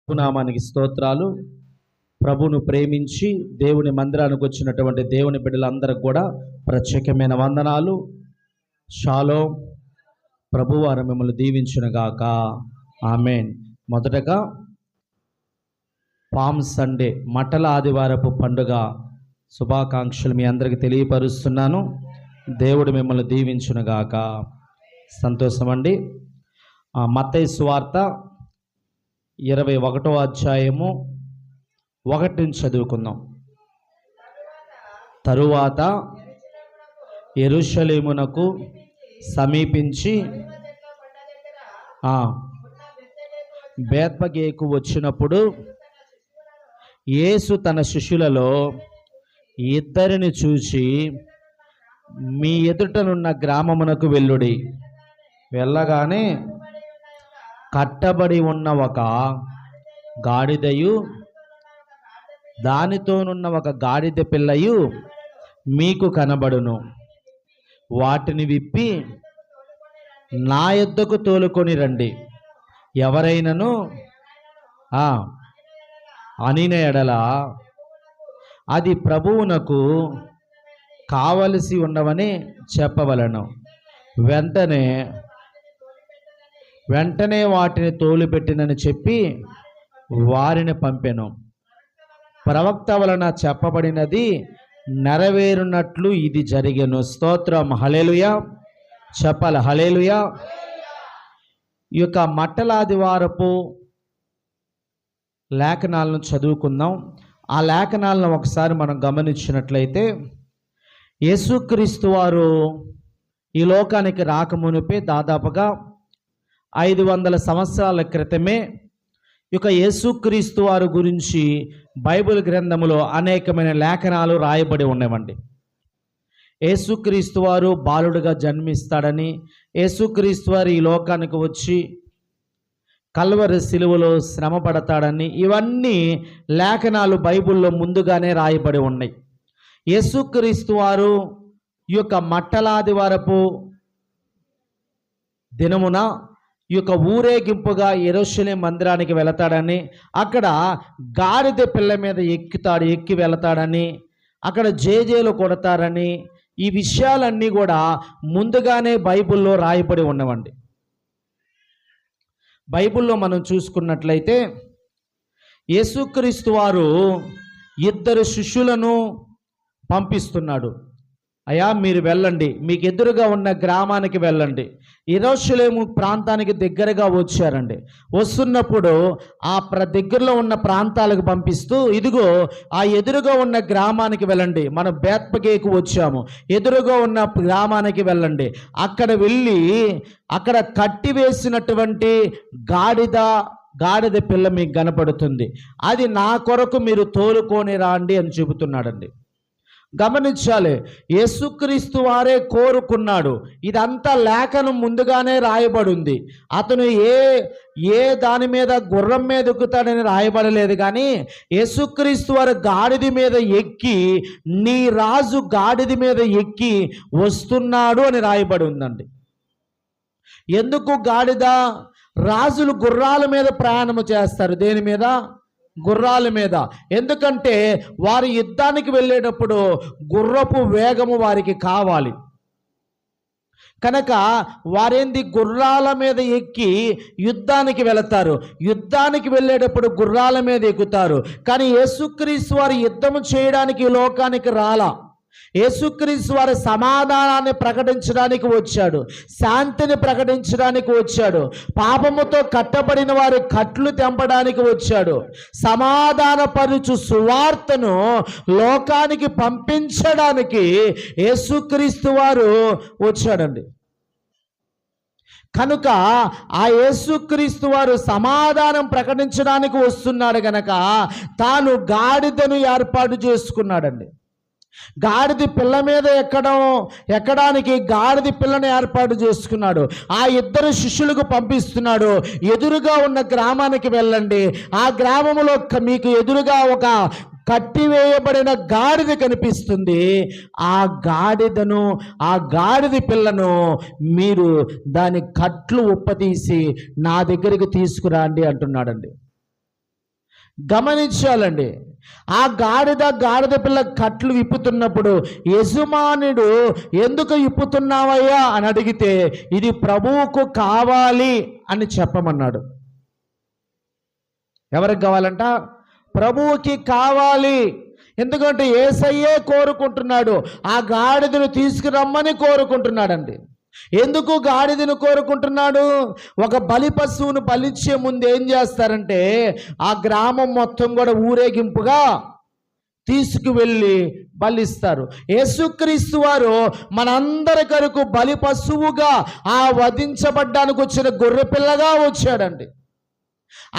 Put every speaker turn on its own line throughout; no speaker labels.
నామానికి స్తోత్రాలు. ప్రభువును ప్రేమించి దేవుని మందిరానికి వచ్చినటువంటి దేవుని బిడ్డలందరికీ కూడా ప్రత్యేకమైన వందనాలు. షాలోమ్. ప్రభువారు మిమ్మల్ని దీవించునుగాక. ఆమేన్. మొదటగా పామ్ సండే మట్టల ఆదివారపు పండుగ శుభాకాంక్షలు మీ అందరికీ తెలియపరుస్తున్నాను. దేవుడు మిమ్మల్ని దీవించునుగాక. సంతోషమండి. మత్తయి సువార్త 21వ అధ్యాయము 1 నుంచి చదువుకుందాం. తరువాత యెరూషలేమునకు సమీపించి బేత్పగేకు వచ్చినప్పుడు యేసు తన శిష్యులలో ఇద్దరిని చూచి, మీ ఎదుటనున్న గ్రామమునకు వెళ్ళుడి. వెళ్ళగానే కట్టబడి ఉన్న ఒక గాడిదయు దానితోనున్న ఒక గాడిద పిల్లయు మీకు కనబడును. వాటిని విప్పి నా యొద్దకు తోలుకొని రండి. ఎవరైనను అనిన ఎడల అది ప్రభువునకు కావలసి ఉన్నవని చెప్పవలను. వెంటనే వాటిని తోలుపెట్టినని చెప్పి వారిని పంపెను. ప్రవక్త వలన చెప్పబడినది నెరవేరునట్లు ఇది జరిగెను. స్తోత్రం. హల్లెలూయా. చెప్పాలి హల్లెలూయా. ఈ యొక్క మట్టల ఆదివారపు లేఖనాలను చదువుకుందాం. ఆ లేఖనాలను ఒకసారి మనం గమనించినట్లయితే, యేసుక్రీస్తు వారు ఈ లోకానికి రాకమునిపే దాదాపుగా 500 సంవత్సరాల క్రితమే ఈ యొక్క యేసుక్రీస్తు వారి గురించి బైబిల్ గ్రంథములో అనేకమైన లేఖనాలు రాయబడి ఉన్నవండి. యేసుక్రీస్తు వారు బాలుడుగా జన్మిస్తాడని, యేసుక్రీస్తు వారు ఈ లోకానికి వచ్చి కల్వరి శిలువలో శ్రమ పడతాడని, ఇవన్నీ లేఖనాలు బైబిల్లో ముందుగానే రాయబడి ఉన్నాయి. యేసుక్రీస్తు వారు ఈ యొక్క మట్టలాదివారపు దినమున ఈ యొక్క ఊరేగింపుగా యెరూషలేము మందిరానికి వెళతాడని, అక్కడ గాడిద పిల్ల మీద ఎక్కి వెళతాడని, అక్కడ జేజేలు కొడతారని, ఈ విషయాలన్నీ కూడా ముందుగానే బైబిల్లో రాయబడి ఉన్నవండి. బైబిల్లో మనం చూసుకున్నట్లయితే యేసుక్రీస్తు వారు 2 శిష్యులను పంపిస్తున్నాడు. అయ్యా, మీరు వెళ్ళండి, మీకు ఎదురుగా ఉన్న గ్రామానికి వెళ్ళండి. యెరూషలేము ప్రాంతానికి దగ్గరగా వచ్చారండి. వస్తున్నప్పుడు ఆ దగ్గరలో ఉన్న ప్రాంతాలకు పంపిస్తూ, ఇదిగో ఆ ఎదురుగా ఉన్న గ్రామానికి వెళ్ళండి, మనం బేత్పగేకు వచ్చాము, ఎదురుగా ఉన్న గ్రామానికి వెళ్ళండి. అక్కడ వెళ్ళి అక్కడ కట్టివేసినటువంటి గాడిద పిల్ల మీకు కనపడుతుంది, అది నా కొరకు మీరు తోలుకొని రాండి అని చెబుతున్నాడండి. గమనించాలి, యేసుక్రీస్తు వారే కోరుకున్నాడు. ఇదంతా లేఖనం ముందుగానే రాయబడి ఉంది. అతను ఏ దాని మీద గుర్రం మీద ఎక్కుతాడని రాయబడలేదు, కానీ యేసుక్రీస్తు వారు గాడిద మీద ఎక్కి, నీ రాజు గాడిద మీద ఎక్కి వస్తున్నాడు అని రాయబడి ఉందండి. ఎందుకు గాడిద? రాజులు గుర్రాల మీద ప్రయాణము చేస్తారు. దేని మీద? గుర్రాల మీద. ఎందుకంటే వారు యుద్ధానికి వెళ్ళేటప్పుడు గుర్రపు వేగము వారికి కావాలి కనుక వారేంది గుర్రాల మీద ఎక్కి యుద్ధానికి వెళతారు. యుద్ధానికి వెళ్ళేటప్పుడు గుర్రాల మీద ఎక్కుతారు. కానీ యేసుక్రీస్తు వారు యుద్ధము చేయడానికి ఈ లోకానికి రాలా. యేసుక్రీస్తు వారి సమాధానాన్ని ప్రకటించడానికి వచ్చాడు, శాంతిని ప్రకటించడానికి వచ్చాడు, పాపముతో కట్టబడిన వారి కట్లు తెంపడానికి వచ్చాడు, సమాధానపరుచు సువార్తను లోకానికి పంపించడానికి యేసుక్రీస్తు వారు వచ్చాడండి. కనుక ఆ యేసుక్రీస్తు వారు సమాధానం ప్రకటించడానికి వస్తున్నాడు గనక తాను గాడిదను ఏర్పాటు చేసుకున్నాడండి. గాడిద పిల్ల మీద ఎక్కడానికి గాడిద పిల్లని ఏర్పాటు చేసుకున్నాడు. ఆ 2 శిష్యులకు పంపిస్తున్నాడు, ఎదురుగా ఉన్న గ్రామానికి వెళ్ళండి, ఆ గ్రామంలో మీకు ఎదురుగా ఒక కట్టివేయబడిన గాడిద కనిపిస్తుంది, ఆ గాడిద పిల్లను మీరు దాని కట్లు ఉప్పతీసి నా దగ్గరికి తీసుకురండి అంటున్నాడండి. గమనించాలండి. ఆ గాడిద పిల్ల కట్లు విప్పుతున్నప్పుడు యజమానుడు ఎందుకు విప్పుతున్నావయ్యా అని అడిగితే ఇది ప్రభువుకు కావాలి అని చెప్పమన్నాడు. ఎవరికి కావాలంట? ప్రభువుకి కావాలి. ఎందుకంటే యేసయ్యే కోరుకుంటున్నాడు, ఆ గాడిదను తీసుకురమ్మని కోరుకుంటున్నాడండి. ఎందుకు గాడిదను కోరుకుంటున్నాడు? ఒక బలి పశువును బలిచ్చే ముందు ఏం చేస్తారంటే ఆ గ్రామం మొత్తం కూడా ఊరేగింపుగా తీసుకువెళ్ళి బలిస్తారు. యేసుక్రీస్తు వారు మనందరి కొరకు బలి పశువుగా ఆ వధించబడ్డానికి వచ్చిన గొర్రె పిల్లగా వచ్చాడండి.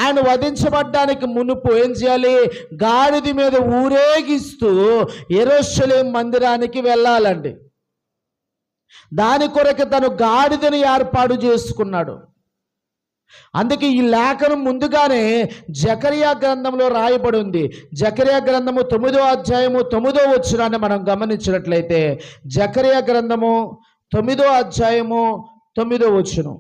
ఆయన వధించబడ్డానికి మునుపు ఏం చేయాలి? గాడిద మీద ఊరేగిస్తూ యెరూషలేము మందిరానికి వెళ్ళాలండి. దాని కొరకు తను గాడిదను ఏర్పాటు చేసుకున్నాడు. అందుకే ఈ లేఖనం ముందుగానే జకరియా గ్రంథంలో రాయబడి ఉంది. జకరియా గ్రంథము 9వ అధ్యాయము 9వ వచనాన్ని మనం గమనించినట్లయితే, జకరియా గ్రంథము 9వ అధ్యాయము 9వ వచనం.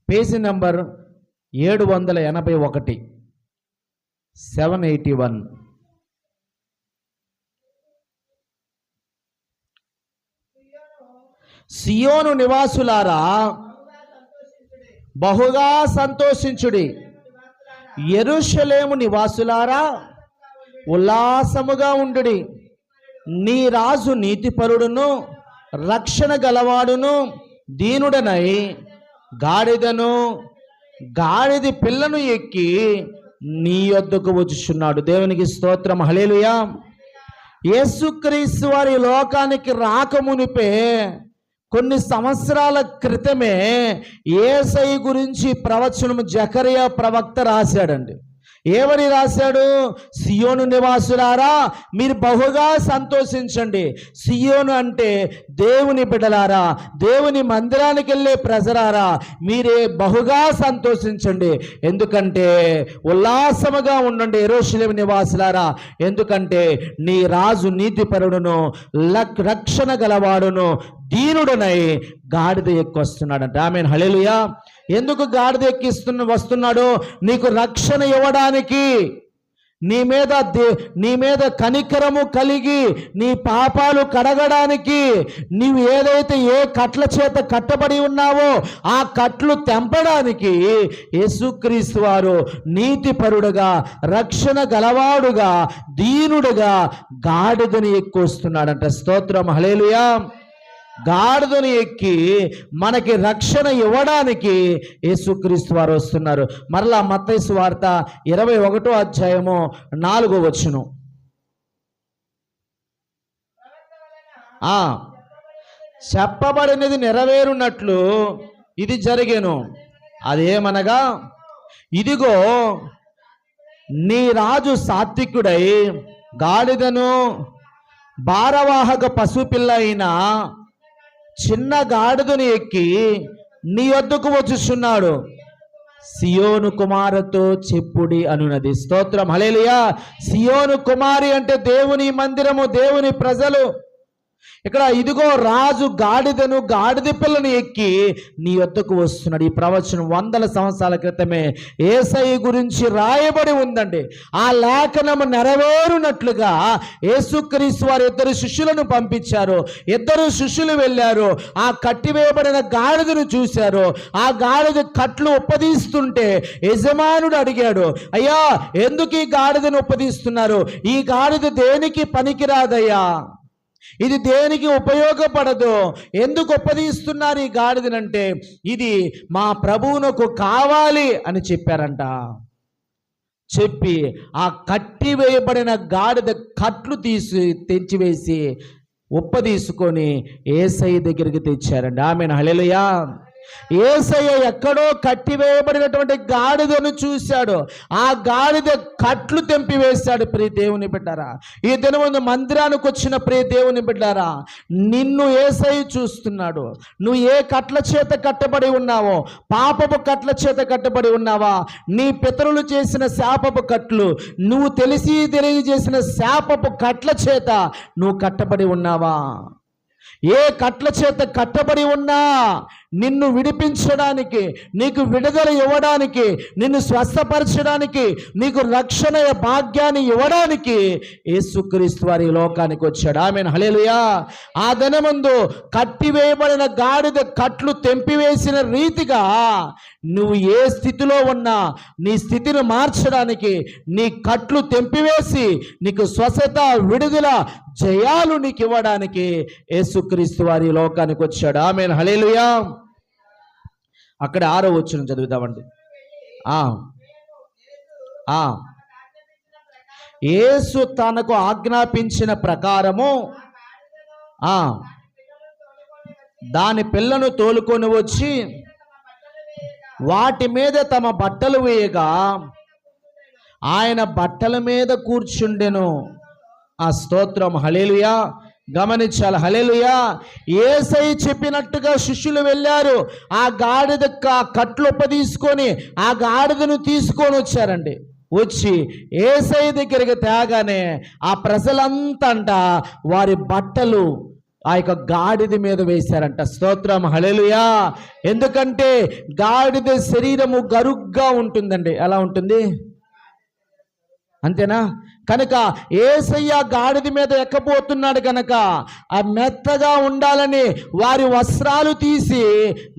Page number 781, 781. సియోను నివాసులారా బహుగా సంతోషించుడి, యెరూషలేము నివాసులారా ఉల్లాసముగా ఉండుడి. నీ రాజు నీతిపరుడును రక్షణ గలవాడును దీనుడనై గాడిదను గాడిద పిల్లను ఎక్కి నీ యొద్దకు వచ్చుచున్నాడు. దేవునికి స్తోత్రం, హల్లెలూయా. యేసుక్రీస్తు వారి లోకానికి రాకమునిపే కొన్ని సంవత్సరాల క్రితమే యేసయ్య గురించి ప్రవచనం జకరియా ప్రవక్త రాశాడండి. ఏమని రాశాడు? సియోను నివాసులారా మీరు బహుగా సంతోషించండి. సియోను అంటే దేవుని బిడ్డలారా, దేవుని మందిరానికి వెళ్ళే ప్రజలారా, మీరే బహుగా సంతోషించండి. ఎందుకంటే ఉల్లాసముగా ఉండండి యెరూషలేము నివాసులారా, ఎందుకంటే నీ రాజు నీతిపరుడును రక్షణ గలవాడును దీనుడనై గాడిద ఎక్కి వస్తున్నాడంట. ఆమేన్, హల్లెలూయా. ఎందుకు గాడిద ఎక్కి వస్తున్నాడు? నీకు రక్షణ ఇవ్వడానికి, నీ మీద కనికరము కలిగి నీ పాపాలు కడగడానికి, నీవు ఏదైతే ఏ కట్ల చేత కట్టబడి ఉన్నావో ఆ కట్లు తెంపడానికి యేసుక్రీస్తు వారు నీతిపరుడుగా రక్షణ గలవాడుగా దీనుడుగా గాడిదని ఎక్కి వస్తున్నాడంట. స్తోత్రం, హల్లెలూయా. గాడిదను ఎక్కి మనకి రక్షణ ఇవ్వడానికి యేసుక్రీస్తు వారు వస్తున్నారు. మరలా మత్తయి సువార్త 21వ అధ్యాయము 4వ వచనం. చెప్పబడినది నెరవేరునట్లు ఇది జరిగెను. అదేమనగా, ఇదిగో నీ రాజు సాత్వికుడై గాడిదను భారవాహక పశుపిల్ల అయిన చిన్న గాడిదను ఎక్కి నీ వద్దకు వచ్చుచున్నాడు. సియోను కుమారుతో చెప్పుడి అనున్నది. స్తోత్రం, హల్లెలూయా. సియోను కుమారి అంటే దేవుని మందిరము, దేవుని ప్రజలు. ఇక్కడ ఇదిగో రాజు గాడిదను గాడిద పిల్లను ఎక్కి నీ వద్దకు వస్తున్నాడు. ఈ ప్రవచనం వందల సంవత్సరాల క్రితమే యేసయ్య గురించి రాయబడి ఉందండి. ఆ లేఖనము నెరవేరునట్లుగా యేసుక్రీస్తు వారు 2 శిష్యులను పంపించారు. 2 శిష్యులు వెళ్ళారు. ఆ కట్టివేయబడిన గాడిదను చూశారు. ఆ గాడిద కట్లు ఉప్పదీస్తుంటే యజమానుడు అడిగాడు, అయ్యా ఎందుకు ఈ గాడిదను ఉప్పదీస్తున్నారు? ఈ గాడిద దేనికి పనికిరాదయ్యా, ఇది దేనికి ఉపయోగపడదు, ఎందుకు ఉపదేశిస్తున్నారు ఈ గాడిదనంటే ఇది మా ప్రభువునకు కావాలి అని చెప్పారంట. చెప్పి ఆ కట్టి వేయబడిన గాడిద కట్లు తెచ్చివేసి ఉప్పదీసుకొని యేసయ్య దగ్గరికి తెచ్చారండి. ఆమేన్, హల్లెలూయా. యేసయ్య ఎక్కడో కట్టివేయబడినటువంటి గాడిదను చూశాడు. ఆ గాడిద కట్లు తెంపివేశాడు. ప్రియ దేవుని బిడ్డారా, ఈ దినముందు మందిరానికి వచ్చిన ప్రియ దేవుని బిడ్డారా, నిన్ను యేసయ్య చూస్తున్నాడు. నువ్వు ఏ కట్ల చేత కట్టబడి ఉన్నావో, పాపపు కట్ల చేత కట్టబడి ఉన్నావా? నీ పితరులు చేసిన శాపపు కట్లు, నువ్వు తెలియజేసిన శాపపు కట్ల చేత నువ్వు కట్టబడి ఉన్నావా? ఏ కట్ల చేత కట్టబడి ఉన్నా నిన్ను విడిపించడానికి, నీకు విడుదల ఇవ్వడానికి, నిన్ను స్వస్థపరచడానికి, నీకు రక్షణ భాగ్యాన్ని ఇవ్వడానికి యేసుక్రీస్తు వారి లోకానికి వచ్చాడు. ఆమేన్, హల్లెలూయా. ఆ దినమందు కట్టివేయబడిన గాడిద కట్లు తెంపివేసిన రీతిగా నువ్వు ఏ స్థితిలో ఉన్నా నీ స్థితిని మార్చడానికి, నీ కట్లు తెంపివేసి నీకు స్వస్థత, విడుదల, జయాలు నీకు ఇవ్వడానికి యేసుక్రీస్తు వారి లోకానికి వచ్చాడు. ఆమేన్, హల్లెలూయా. అక్కడ 6వ వచనం చదువుదామండి. యేసు తనకు ఆజ్ఞాపించిన ప్రకారము దాని పిల్లను తోలుకొని వచ్చి వాటి మీద తమ బట్టలు వేయగా ఆయన బట్టల మీద కూర్చుండెను. ఆ స్తోత్రం, హల్లెలూయా. గమనించాలి, హల్లెలూయా. యేసయ్య చెప్పినట్టుగా శిష్యులు వెళ్ళారు. ఆ గాడిద కట్లు ఉపదీసుకొని ఆ గాడిదను తీసుకొని వచ్చారండి. వచ్చి యేసయ్య దగ్గరికి తేగానే ఆ ప్రజలంతా వారి బట్టలు ఆ యొక్క గాడిద మీద వేశారంట. స్తోత్రం, హల్లెలూయా. ఎందుకంటే గాడిద శరీరము గరుగ్గా ఉంటుందండి. ఎలా ఉంటుంది? అంతేనా? కనుక యేసయ్య గాడిద మీద ఎక్కబోతున్నాడు కనుక ఆ మెత్తగా ఉండాలని వారి వస్త్రాలు తీసి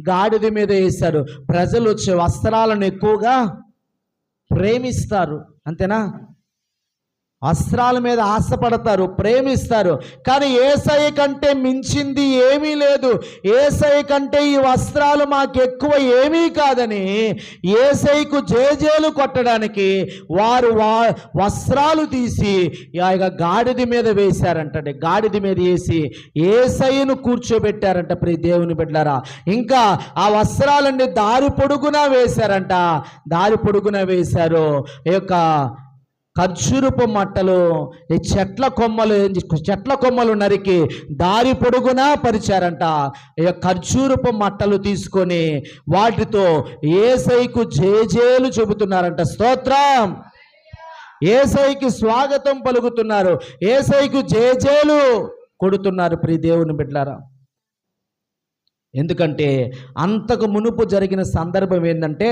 గాడిద మీద వేశారు. ప్రజలు వచ్చే వస్త్రాలను ఎక్కువగా ప్రేమిస్తారు. అంతేనా? వస్త్రాల మీద ఆశపడతారు, ప్రేమిస్తారు. కానీ యేసయ్య కంటే మించింది ఏమీ లేదు. యేసయ్య కంటే ఈ వస్త్రాలు మాకు ఎక్కువ ఏమీ కాదని యేసయ్యకు జేజేలు కొట్టడానికి వారు వస్త్రాలు తీసి ఆ గాడిద మీద వేశారంటే. గాడిద మీద వేసి యేసయ్యను కూర్చోబెట్టారంట. ప్రియ దేవుని బిడ్డలారా, ఇంకా ఆ వస్త్రాలన్నీ దారి పొడుగునా వేశారంట. దారి పొడుగునా వేశారు. ఈ యొక్క ఖర్జూరపు మట్టలు, ఈ చెట్ల కొమ్మలు నరికి దారి పొడుగునా పరిచారంట. ఈ ఖర్జూరపు మట్టలు తీసుకొని వాటితో యేసయ్యకు జేజేలు చెబుతున్నారంట. స్తోత్రం. యేసయ్యకి స్వాగతం పలుకుతున్నారు, యేసయ్యకు జేజేలు కొడుతున్నారు. ప్రియ దేవుని బిడ్డలారా, ఎందుకంటే అంతకు మునుపు జరిగిన సందర్భం ఏంటంటే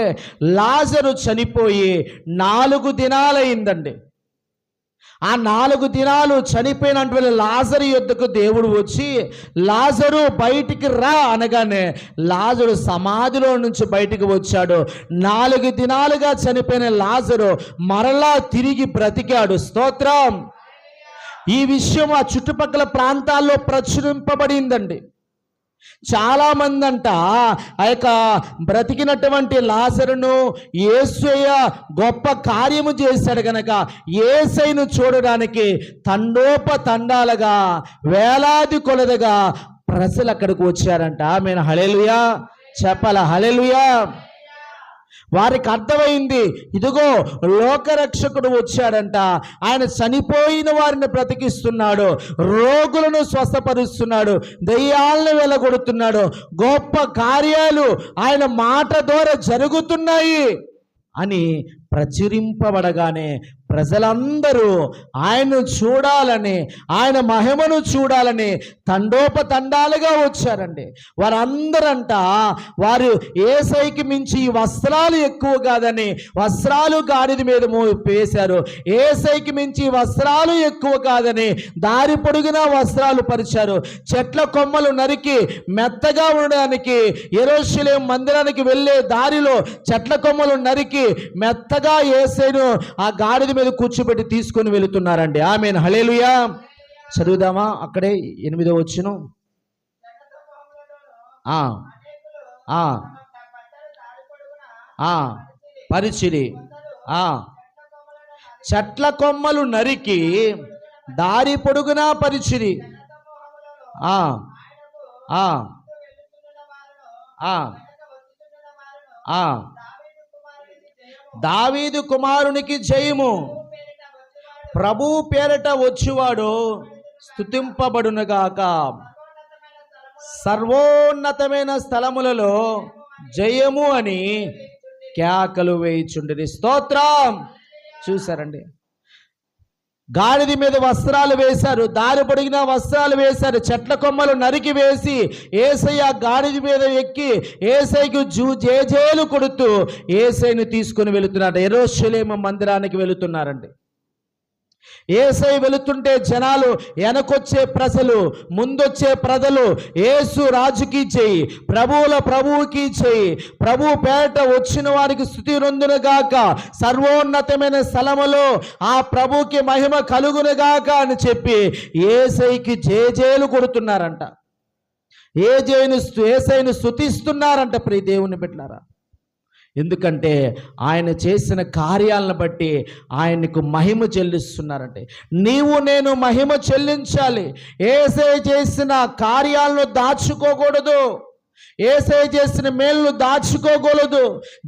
లాజరు చనిపోయి 4 దినాలైందండి. ఆ 4 దినాలు చనిపోయినటువంటి లాజరు యొద్దకు దేవుడు వచ్చి లాజరు బయటికి రా అనగానే లాజరు సమాధిలో నుంచి బయటికి వచ్చాడు. 4 దినాలుగా చనిపోయిన లాజరు మరలా తిరిగి బ్రతికాడు. స్తోత్రం. ఈ విషయం ఆ చుట్టుపక్కల ప్రాంతాల్లో ప్రచురింపబడిందండి. చాలా మంది అంట ఆ యొక్క బ్రతికినటువంటి లాజరును యేసయ్య గొప్ప కార్యము చేశాడు గనక యేసయ్యను చూడడానికి తండోపతండాలుగా వేలాది కొలదిగా ప్రజలు అక్కడికి వచ్చారంట. ఆమేన్, హల్లెలూయా. చెప్పాలా, హల్లెలూయా. వారికి అర్థమైంది, ఇదిగో లోకరక్షకుడు వచ్చాడంట. ఆయన చనిపోయిన వారిని బ్రతికిస్తున్నాడు, రోగులను స్వస్థపరుస్తున్నాడు, దయ్యాలను వెలగొడుతున్నాడు, గొప్ప కార్యాలు ఆయన మాట ద్వారా జరుగుతున్నాయి అని ప్రచురింపబడగానే ప్రజలందరూ ఆయన్ను చూడాలని, ఆయన మహిమను చూడాలని తండోపతండాలుగా వచ్చారండి. వారందరంట వారు యేసయ్యకి మించి ఈ వస్త్రాలు ఎక్కువ కాదని వస్త్రాలు గాడిద మీద వేశారు. యేసయ్యకి మించి వస్త్రాలు ఎక్కువ కాదని దారి పొడుగునా వస్త్రాలు పరిచారు. చెట్ల కొమ్మలు నరికి మెత్తగా ఉండడానికి యెరూషలేము మందిరానికి వెళ్ళే దారిలో చెట్ల కొమ్మలు నరికి మెత్తగా యేసయ్యను ఆ గాడిద మీద కూర్చోబెట్టి తీసుకొని వెళుతున్నారండి. ఆమేన్, హల్లెలూయా. చదువుదామా? అక్కడే 8వ వచనం. పరిచిరి. చెట్ల కొమ్మలు నరికి దారి పొడుగునా పరిచిరి. దావీదు కుమారునికి జయము. ప్రభు పేరట వచ్చువాడు స్తుతింపబడునుగాక. సర్వోన్నతమైన స్థలములలో జయము అని కేకలు వేయుచుండిరి. స్తోత్రం. చూసారండి, గాడిద మీద వస్త్రాలు వేశారు, దారి పొడిగిన వస్త్రాలు వేశారు, చెట్ల కొమ్మలు నరికి వేసి యేసయ్య గాడిద మీద ఎక్కి యేసయ్యకు జేజేలు కొడుతూ యేసయ్యను తీసుకుని వెళుతున్నారు. యెరూషలేము మందిరానికి వెళుతున్నారండి. యేసయ్య వెళుతుంటే జనాలు, వెనకొచ్చే ప్రజలు, ముందొచ్చే ప్రజలు యేసు రాజుకి చెయ్యి, ప్రభువుల ప్రభువుకి చెయ్యి, ప్రభు పేట వచ్చిన వారికి స్తుతి నొందునుగాక, సర్వోన్నతమైన స్థలములో ఆ ప్రభుకి మహిమ కలుగునుగాక అని చెప్పి యేసయ్యకి జేజేలు కొడుతున్నారంట. యేసయ్యను స్తుతిస్తున్నారంట. ప్రియ దేవుని బిడ్డలారా, ఎందుకంటే ఆయన చేసిన కార్యాలను బట్టి ఆయనకు మహిమ చెల్లిస్తున్నారంటే, నీవు నేను మహిమ చెల్లించాలి. యేసయ్య చేసిన కార్యాలను దాచుకోకూడదు, యేసయ్య చేసిన మేలును దాచుకోకూడదు.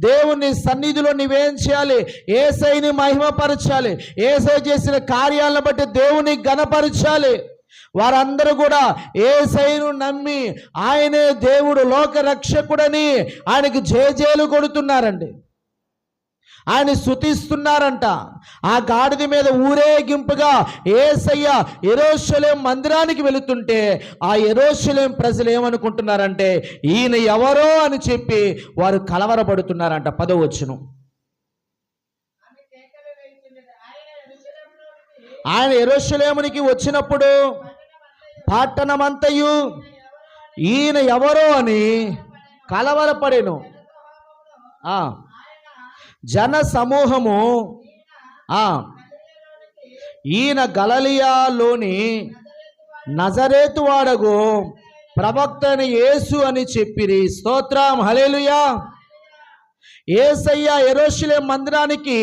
దేవుని సన్నిధిలో నీవేం చేయాలి? యేసయ్యని మహిమపరచాలి. యేసయ్య చేసిన కార్యాలను బట్టి దేవుని ఘనపరచాలి. వారందరూ కూడా యేసయ్యను నమ్మి ఆయనే దేవుడు, లోక రక్షకుడని ఆయనకు జేజేలు కొడుతున్నారండి. ఆయన స్తుతిస్తున్నారంట. ఆ గాడిద మీద ఊరేగింపుగా యేసయ్య యెరూషలేం మందిరానికి వెళుతుంటే ఆ యెరూషలేం ప్రజలు ఏమనుకుంటున్నారంటే, ఈయన ఎవరో అని చెప్పి వారు కలవరపడుతున్నారంట. 10వ వచనం, ఆయన యెరూషలేమునికి వచ్చినప్పుడు పట్టణమంతయు ఈయన ఎవరో అని కలవరపడెను. జన సమూహము ఈయన గలిలయలోని నజరేతు వాడగు ప్రవక్త అయిన యేసు అని చెప్పిరి. స్తోత్రం, హల్లెలూయా. యేసయ్య యెరూషలేం మందిరానికి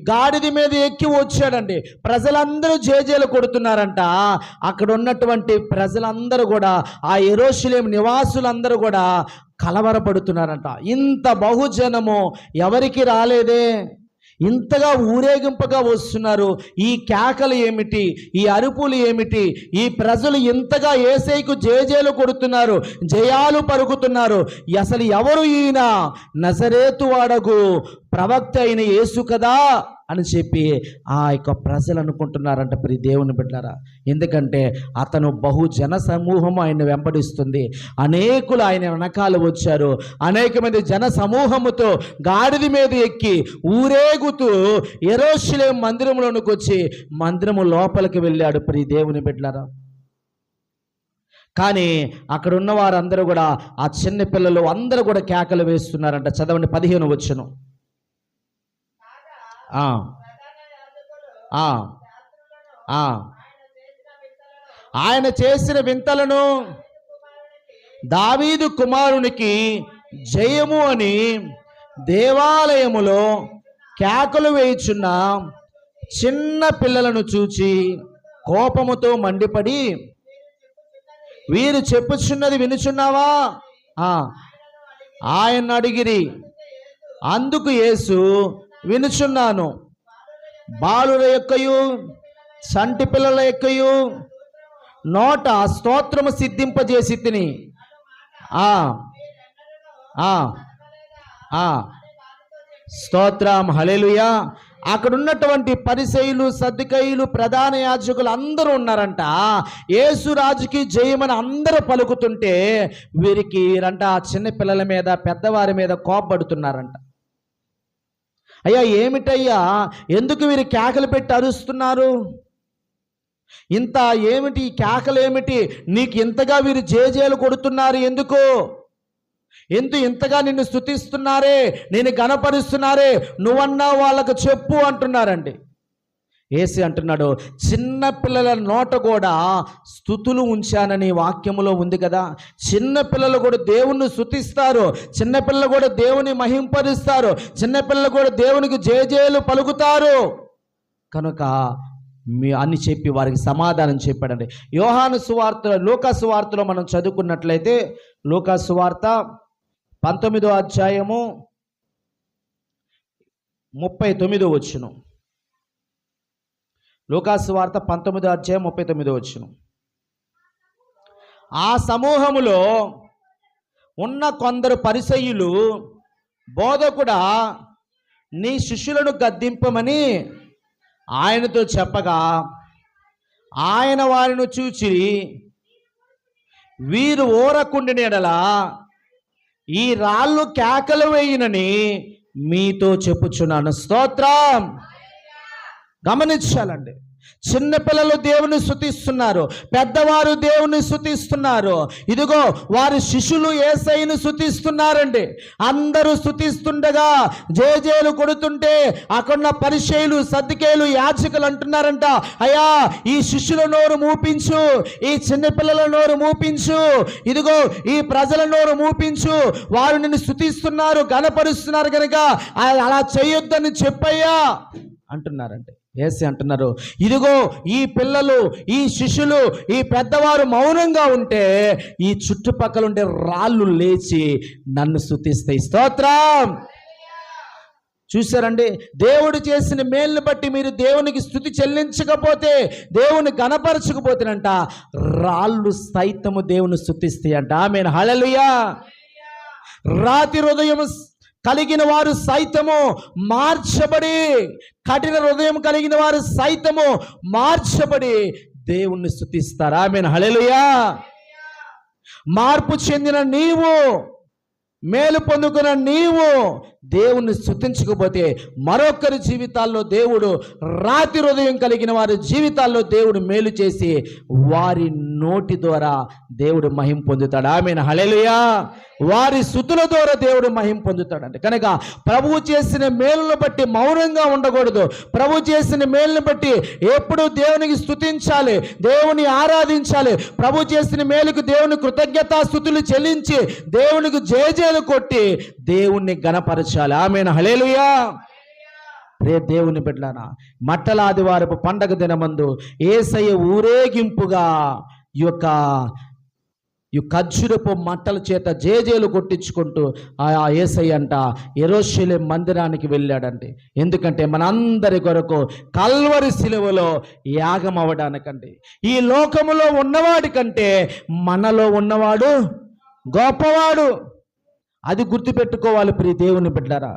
గాడిద మీద ఎక్కి వచ్చాడండి. ప్రజలందరూ జేజేలు కొడుతున్నారంట. అక్కడ ఉన్నటువంటి ప్రజలందరూ కూడా, ఆ యెరూషలేం నివాసులందరూ కూడా కలవరపడుతున్నారంట. ఇంత బహుజనము ఎవరికి రాలేదే, ఇంతగా ఊరేగింపుగా వస్తున్నారు. ఈ కేకలు ఏమిటి, ఈ అరుపులు ఏమిటి, ఈ ప్రజలు ఇంతగా యేసయ్యకు జేజేలు కొడుతున్నారు, జయాలు పలుకుతున్నారు. అసలు ఎవరు ఈయన? నజరేతు వాడగు ప్రవక్త అయిన యేసు కదా అని చెప్పి ఆ యొక్క ప్రజలు అనుకుంటున్నారంట. ప్రియ దేవుని బిడ్డలారా, ఎందుకంటే అతను బహుజన సమూహం ఆయన వెంబడిస్తుంది. అనేకులు ఆయన వెనకాల వచ్చారు. అనేక మంది జన సమూహముతో గాడిద మీద ఎక్కి ఊరేగుతూ యెరూషలేం మందిరంలోనికి వచ్చి మందిరము లోపలికి వెళ్ళాడు. ప్రియ దేవుని బిడ్డలారా, కానీ అక్కడ ఉన్న వారందరూ కూడా, ఆ చిన్న పిల్లలు అందరూ కూడా కేకలు వేస్తున్నారంట. చదవండి 15వ వచనం. ఆయన చేసిన వింతలను దావీదు కుమారునికి జయము అని దేవాలయములో కేకలు వేయుచున్న చిన్న పిల్లలను చూచి కోపముతో మండిపడి, వీరు చెప్పుచున్నది వినుచున్నావా? ఆయన అడిగిరి. అందుకు యేసు, వినుచున్నాను. బాలుల యొక్కయు సంటి పిల్లల యొక్కయు నోట స్తోత్రము సిద్ధింపజేసి తిని స్తోత్రం, హల్లెలూయా. అక్కడ ఉన్నటువంటి పరిసయ్యులు, సద్దుకయ్యులు, ప్రధాన యాజకులు అందరూ ఉన్నారంట. యేసు రాజుకి జయమని అందరూ పలుకుతుంటే వీరంట ఆ చిన్న పిల్లల మీద, పెద్దవారి మీద కోపపడుతున్నారంట. అయ్యా, ఏమిటయ్యా, ఎందుకు వీరు కేకలు పెట్టి అరుస్తున్నారు? ఇంత ఏమిటి కేకలు ఏమిటి? నీకు ఇంతగా వీరు జేజేలు కొడుతున్నారు ఎందుకు? ఇంతగా నిన్ను స్తుతిస్తున్నారే, నేను గణపరుస్తున్నారే, నువ్వన్నా వాళ్ళకు చెప్పు అంటున్నారండి. యేసు అంటున్నాడు, చిన్న పిల్లల నోట కూడా స్తుతులు ఉంచానని వాక్యములో ఉంది కదా. చిన్న పిల్లలు కూడా దేవుణ్ణి స్తుతిస్తారు, చిన్నపిల్లలు కూడా దేవుని మహింపరుస్తారు, చిన్నపిల్లలు కూడా దేవునికి జేజేలు పలుకుతారు కనుక అని చెప్పి వారికి సమాధానం చెప్పాడండి. యోహాను సువార్త, లూకా సువార్తలో మనం చదువుకున్నట్లయితే, లూకా సువార్త 19వ అధ్యాయము 39వ వచనం. లూకా సువార్త 19వ అధ్యాయం 39వ వచనం. ఆ సమూహములో ఉన్న కొందరు పరిసయ్యులు, బోధకుడా, నీ శిష్యులను గద్దింపమని ఆయనతో చెప్పగా ఆయన వారిని చూచి, వీరు ఊరకుండిన యెడల ఈ రాళ్ళు కేకలు వేయునని మీతో చెప్పుచున్నాను. స్తోత్రం. గమనించాలండి, చిన్నపిల్లలు దేవుని స్తుతిస్తున్నారు, పెద్దవారు దేవుని స్తుతిస్తున్నారు. ఇదిగో వారి శిష్యులు యేసయ్యను స్తుతిస్తున్నారండి. అందరూ స్తుతిస్తుండగా జేజేలు కొడుతుంటే అక్కడున్న పరిసయ్యులు, సద్దుకేయులు, యాజకులు అంటున్నారంట, అయ్యా ఈ శిష్యుల నోరు మూపించు, ఈ చిన్నపిల్లల నోరు మూపించు, ఇదిగో ఈ ప్రజల నోరు మూపించు, వారు నిన్ను స్తుతిస్తున్నారు, గణపరుస్తున్నారు కనుక అలా చేయొద్దని చెప్పయ్యా అంటున్నారంటే. యేసయ్య అంటున్నారు, ఇదిగో ఈ పిల్లలు, ఈ శిష్యులు, ఈ పెద్దవారు మౌనంగా ఉంటే ఈ చుట్టుపక్కల ఉండే రాళ్ళు లేచి నన్ను స్తుతిస్తాయి. స్తోత్రం. చూసారండి, దేవుడు చేసిన మేలుని బట్టి మీరు దేవునికి స్తుతి చెల్లించకపోతే, దేవుని గణపరచకపోతేనంట రాళ్ళు సైతము దేవుని స్తుతిస్తాయంట. ఆమేన్. హల్లెలూయా. రాతి హృదయం కలిగిన వారు సైతము మార్చబడి, కఠిన హృదయం కలిగిన వారు సైతము మార్చబడి దేవుణ్ణి స్తుతిస్తారు. ఆమేన్. హల్లెలూయా. మార్పు చెందిన నీవు, మేలు పొందుకున్న నీవు దేవుణ్ణి స్తుతించకపోతే మరొకరి జీవితాల్లో దేవుడు, రాతి హృదయం కలిగిన వారి జీవితాల్లో దేవుడు మేలు చేసి వారి నోటి ద్వారా దేవుడు మహిమ పొందుతాడు. ఆమేన్. హల్లెలూయా. వారి స్తుతుల ద్వారా దేవుడు మహిమ పొందుతాడంటే కనుక ప్రభువు చేసిన మేలును బట్టి మౌనంగా ఉండకూడదు. ప్రభు చేసిన మేలును బట్టి ఎప్పుడు దేవునికి స్తుతించాలి, దేవుని ఆరాధించాలి. ప్రభు చేసిన మేలుకు దేవుని కృతజ్ఞతాస్తుతులు చెల్లించి దేవునికి జయజయలు కొట్టి దేవుణ్ణి గణపరచాలి. ఆమేన్. హల్లెలూయా. రే దేవుని బిడ్డలారా, మట్టల ఆదివారపు పండగ దినమందు యేసయ్య ఊరేగింపుగా ఈ ఖర్జూరపు మట్టల చేత జేజేలు కొట్టించుకుంటూ ఆ యేసయ్య అంట యెరూషలేము మందిరానికి వెళ్ళాడండి. ఎందుకంటే మనందరి కొరకు కల్వరి శిలువలో యాగం అవ్వడానికండి. ఈ లోకములో ఉన్నవాడి కంటే మనలో ఉన్నవాడు గొప్పవాడు. అది గుర్తుపెట్టుకోవాలి ప్రియ దేవుని బిడ్డలారా.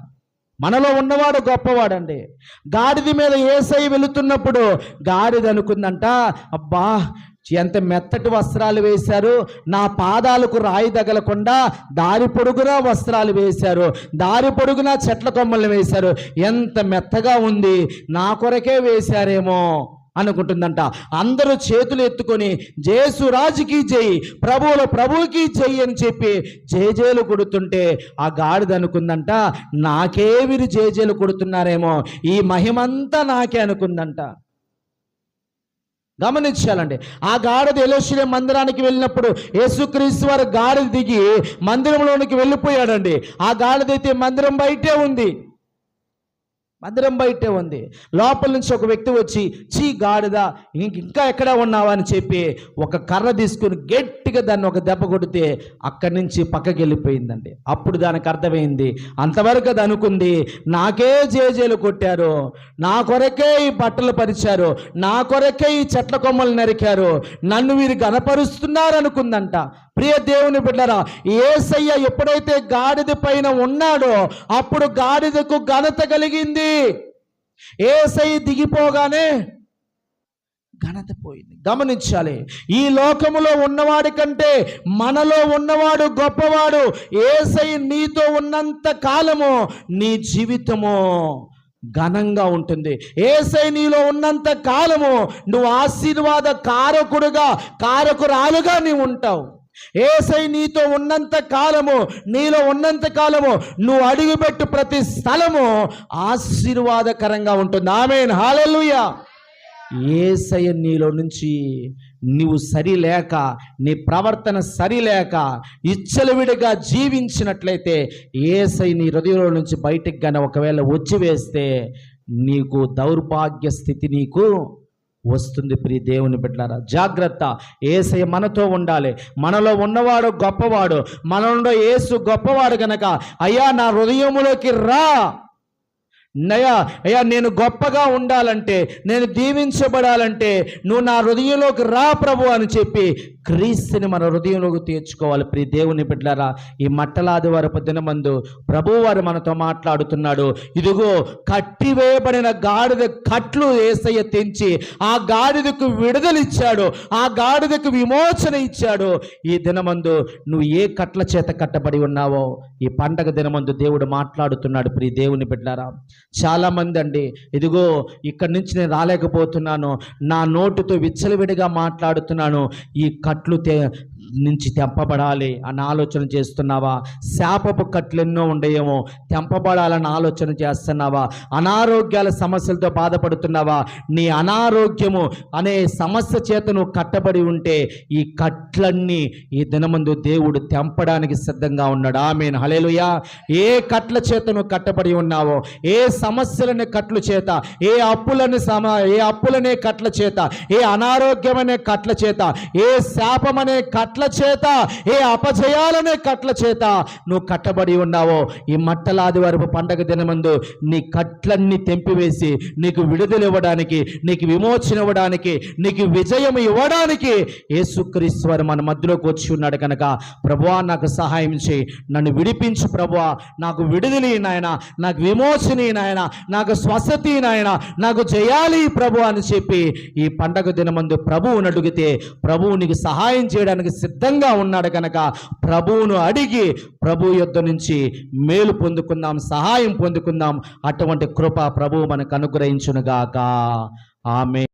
మనలో ఉన్నవాడు గొప్పవాడండి. గాడిద మీద యేసయ్య వెళుతున్నప్పుడు గాడిద అనుకుందంట, అబ్బా ఎంత మెత్తటి వస్త్రాలు వేశారు, నా పాదాలకు రాయి తగలకుండా దారి పొడుగునా వస్త్రాలు వేశారు, దారి పొడుగునా చెట్ల కొమ్మలు వేశారు, ఎంత మెత్తగా ఉంది, నా కొరకే వేశారేమో అనుకుంటుందంట. అందరూ చేతులు ఎత్తుకొని జేసురాజుకి జై, ప్రభువుల ప్రభువుకి జై అని చెప్పి జేజేలు కొడుతుంటే ఆ గాడిద అనుకుందంట, నాకే వీరు జేజేలు కొడుతున్నారేమో, ఈ మహిమంతా నాకే అనుకుందంట. గమనించాలండి, ఆ గాడిద యెరూషలేము మందిరానికి వెళ్ళినప్పుడు యేసుక్రీస్తు వారు గాడిద దిగి మందిరంలోనికి వెళ్ళిపోయాడండి. ఆ గాడిద అయితే మందిరం బయటే ఉంది. లోపల నుంచి ఒక వ్యక్తి వచ్చి, చీ గాడిద, ఇంకా ఎక్కడ ఉన్నావా అని చెప్పి ఒక కర్ర తీసుకుని గట్టిగా దాన్ని ఒక దెబ్బ కొడితే అక్కడి నుంచి పక్కకి వెళ్ళిపోయిందండి. అప్పుడు దానికి అర్థమైంది, అంతవరకు అది అనుకుంది, నాకే జేజేలు కొట్టారు, నా కొరకే ఈ బట్టలు పరిచారు, నా కొరకే ఈ చెట్ల కొమ్మలు నరికారు, నన్ను వీరు గణపరుస్తున్నారు అనుకుందంట. ప్రియ దేవుని బిడ్డలారా, యేసయ్య ఎప్పుడైతే గాడిద పైన ఉన్నాడో అప్పుడు గాడిదకు ఘనత కలిగింది. యేసయ్య దిగిపోగానే ఘనత పోయింది. గమనించాలి, ఈ లోకములో ఉన్నవాడి కంటే మనలో ఉన్నవాడు గొప్పవాడు. యేసయ్య నీతో ఉన్నంత కాలము నీ జీవితము ఘనంగా ఉంటుంది. యేసయ్య నీలో ఉన్నంత కాలము నువ్వు ఆశీర్వాద కారకురాలుగా నీవు ఉంటావు. యేసయ్య నీతో ఉన్నంత కాలము, నీలో ఉన్నంత కాలము నువ్వు అడుగుపెట్టు ప్రతి స్థలము ఆశీర్వాదకరంగా ఉంటుంది. ఆమేన్. హల్లెలూయా. యేసయ్య నీలో నుంచి నీవు సరిలేక, నీ ప్రవర్తన సరిలేక ఇచ్చలవిడిగా జీవించినట్లయితే యేసయ్య నీ హృదయంలో నుంచి బయటికి గాని ఒకవేళ వచ్చి వేస్తే నీకు దౌర్భాగ్య స్థితి నీకు వస్తుంది. ప్రియ దేవుని బిడ్డలారా, జాగ్రత్త. యేసయ్య మనతో ఉండాలి. మనలో ఉన్నవాడు గొప్పవాడు, మనలో యేసు గొప్పవాడు గనక, అయ్యా నా హృదయములోకి రా, అయ్యా నేను గొప్పగా ఉండాలంటే, నేను దీవించబడాలంటే నువ్వు నా హృదయంలోకి రా ప్రభు అని చెప్పి క్రీస్తుని మన హృదయంలోకి తీర్చుకోవాలి. ప్రియ దేవుని బిడ్డలారా, ఈ మట్టలాదివారపు దినమందు ప్రభువారు మనతో మాట్లాడుతున్నాడు. ఇదిగో కట్టివేయబడిన గాడిద కట్లు యేసయ్య తెంచి ఆ గాడిదకు విడుదలిచ్చాడు, ఆ గాడిదకు విమోచన ఇచ్చాడు. ఈ దినమందు నువ్వు ఏ కట్ల చేత కట్టబడి ఉన్నావో ఈ పండగ దినమందు దేవుడు మాట్లాడుతున్నాడు. ప్రియ దేవుని బిడ్డలారా, చాలామంది అండి, ఇదిగో ఇక్కడి నుంచి నేను రాలేకపోతున్నాను, నా నోటితో విచ్చలవిడిగా మాట్లాడుతున్నాను, ఈ కట్లు నుంచి తెంపబడాలి అన్న ఆలోచన చేస్తున్నావా? శాపపు కట్లు ఎన్నో ఉండయేమో, తెంపబడాలని ఆలోచన చేస్తున్నావా? అనారోగ్యాల సమస్యలతో బాధపడుతున్నావా? నీ అనారోగ్యము అనే సమస్య చేత నువ్వు కట్టబడి ఉంటే ఈ కట్లన్నీ ఈ దినమందు దేవుడు తెంపడానికి సిద్ధంగా ఉన్నాడు. ఆమేన్, హల్లెలూయా. ఏ కట్ల చేత నువ్వు కట్టబడి ఉన్నావో, ఏ సమస్యలనే కట్ల చేత, ఏ అప్పులనే కట్ల చేత, ఏ అనారోగ్యమనే కట్ల చేత, ఏ శాపమనే కట్ల చేత, ఏ అపజయాలనే కట్ల చేత నువ్వు కట్టబడి ఉన్నావో ఈ మట్టలాదివారపు పండగ దినమందు నీ కట్లన్నీ తెంపివేసి నీకు విడుదల ఇవ్వడానికి, నీకు విమోచన ఇవ్వడానికి, నీకు విజయం ఇవ్వడానికి యేసుక్రీస్తు వారు మన మధ్యలోకి వచ్చి ఉన్నాడు కనుక, ప్రభువా నాకు సహాయం చేయి, నన్ను విడిపించు ప్రభువా, నాకు విడుదల నాయన, నాకు విమోచన నాయన, నాకు స్వస్థత నాయన, నాకు జయాలి ప్రభు అని చెప్పి ఈ పండగ దినమందు ప్రభువుని అడిగితే ప్రభువు నీకు సహాయం చేయడానికి సిద్ధంగా ఉన్నాడు కనుక ప్రభువును అడిగి ప్రభు యొద్ద నుంచి మేలు పొందుకుందాం, సహాయం పొందుకుందాం. అటువంటి కృప ప్రభువు మనకు అనుగ్రహించునుగాక. ఆమేన్.